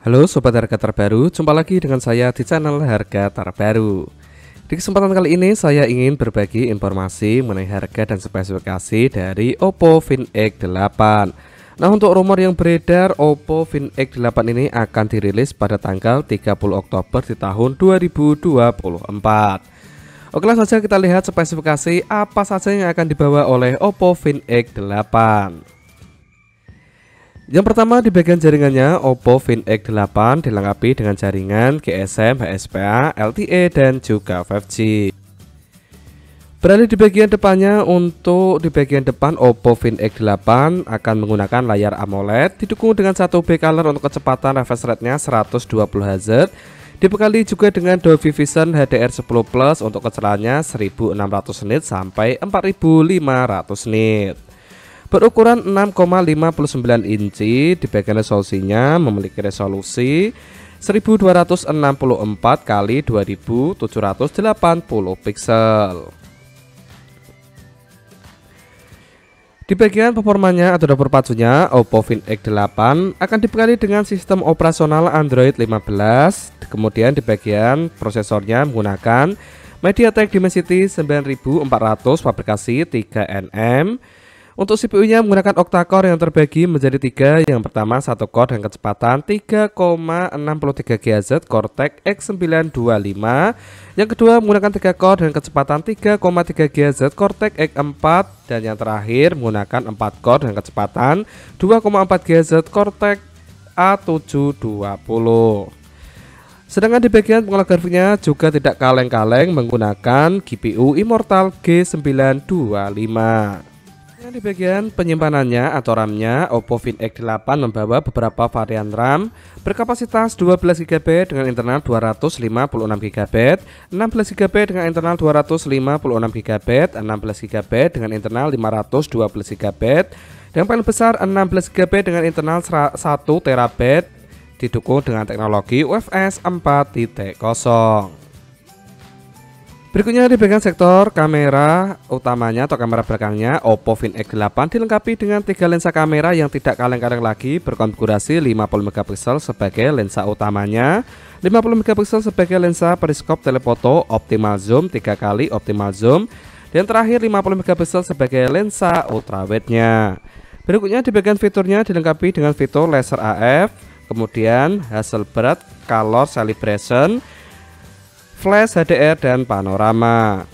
Halo Sobat Harga Terbaru, jumpa lagi dengan saya di channel Harga Terbaru. Di kesempatan kali ini saya ingin berbagi informasi mengenai harga dan spesifikasi dari Oppo Find X8. Nah, untuk rumor yang beredar, Oppo Find X8 ini akan dirilis pada tanggal 30 Oktober di tahun 2024. Oke, langsung saja kita lihat spesifikasi apa saja yang akan dibawa oleh Oppo Find X8. Yang pertama, di bagian jaringannya, Oppo Find X8 dilengkapi dengan jaringan GSM, HSPA, LTE, dan juga 5G. Beralih di bagian depannya, untuk di bagian depan Oppo Find X8 akan menggunakan layar AMOLED didukung dengan 1B color untuk kecepatan refresh rate-nya 120 Hz, dibekali juga dengan Dolby Vision HDR10 Plus untuk kecerahannya 1600 nit sampai 4500 nit. Berukuran 6,59 inci, di bagian resolusinya memiliki resolusi 1264 x 2780 pixel. Di bagian performanya atau dapur pacunya, Oppo Find X8 akan dibekali dengan sistem operasional Android 15. Kemudian di bagian prosesornya menggunakan MediaTek Dimensity 9400 fabrikasi 3nm. Untuk CPU-nya menggunakan octa-core yang terbagi menjadi 3. Yang pertama 1 core dengan kecepatan 3,63 GHz Cortex X925. Yang kedua menggunakan 3 core dengan kecepatan 3,3 GHz Cortex X4. Dan yang terakhir menggunakan 4 core dengan kecepatan 2,4 GHz Cortex A720. Sedangkan di bagian pengolah grafiknya juga tidak kaleng-kaleng menggunakan GPU Immortal G925. Di bagian penyimpanannya atau RAM-nya, Oppo Find X8 membawa beberapa varian RAM berkapasitas 12 GB dengan internal 256 GB, 16 GB dengan internal 256 GB, 16 GB dengan internal 512 GB, dan paling besar 16 GB dengan internal 1 TB, didukung dengan teknologi UFS 4.0. Berikutnya di bagian sektor kamera utamanya atau kamera belakangnya, Oppo Find X8 dilengkapi dengan 3 lensa kamera yang tidak kaleng-kaleng lagi berkonfigurasi 50 MP sebagai lensa utamanya, 50 MP sebagai lensa periskop telefoto optimal zoom 3 kali optimal zoom, dan terakhir 50 MP sebagai lensa ultrawide-nya. Berikutnya di bagian fiturnya dilengkapi dengan fitur laser AF, kemudian Hasselblad Color Calibration, flash HDR, dan panorama.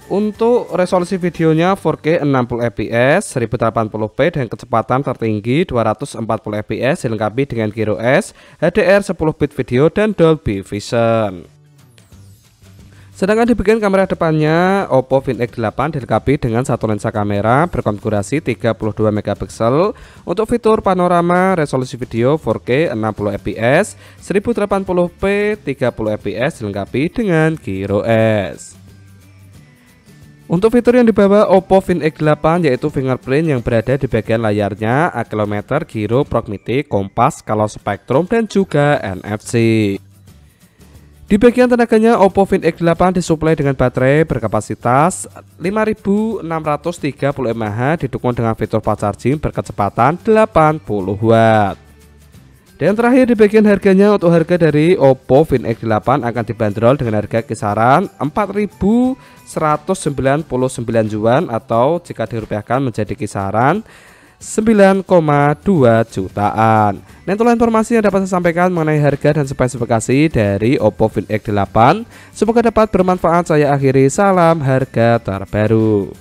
Untuk resolusi videonya 4K 60 fps 1080p dengan kecepatan tertinggi 240 fps dilengkapi dengan Gyro S, HDR 10 bit video, dan Dolby Vision. Sedangkan di bagian kamera depannya, Oppo Find X8 dilengkapi dengan satu lensa kamera berkonfigurasi 32 MP. Untuk fitur panorama, resolusi video 4K 60 fps 1080p 30 fps dilengkapi dengan Gyro S. Untuk fitur yang dibawa Oppo Find X8 yaitu fingerprint yang berada di bagian layarnya, accelerometer, gyro, proximity, kompas, color spectrum, dan juga NFC. Di bagian tenaganya, Oppo Find X8 disuplai dengan baterai berkapasitas 5630 mAh didukung dengan fitur fast charging berkecepatan 80 Watt. Dan terakhir di bagian harganya, untuk harga dari Oppo Find X8 akan dibanderol dengan harga kisaran 4.199 yuan atau jika dirupiahkan menjadi kisaran 9,2 jutaan. Nah, itulah informasi yang dapat saya sampaikan mengenai harga dan spesifikasi dari Oppo Find X8. Semoga dapat bermanfaat. Saya akhiri, salam harga terbaru.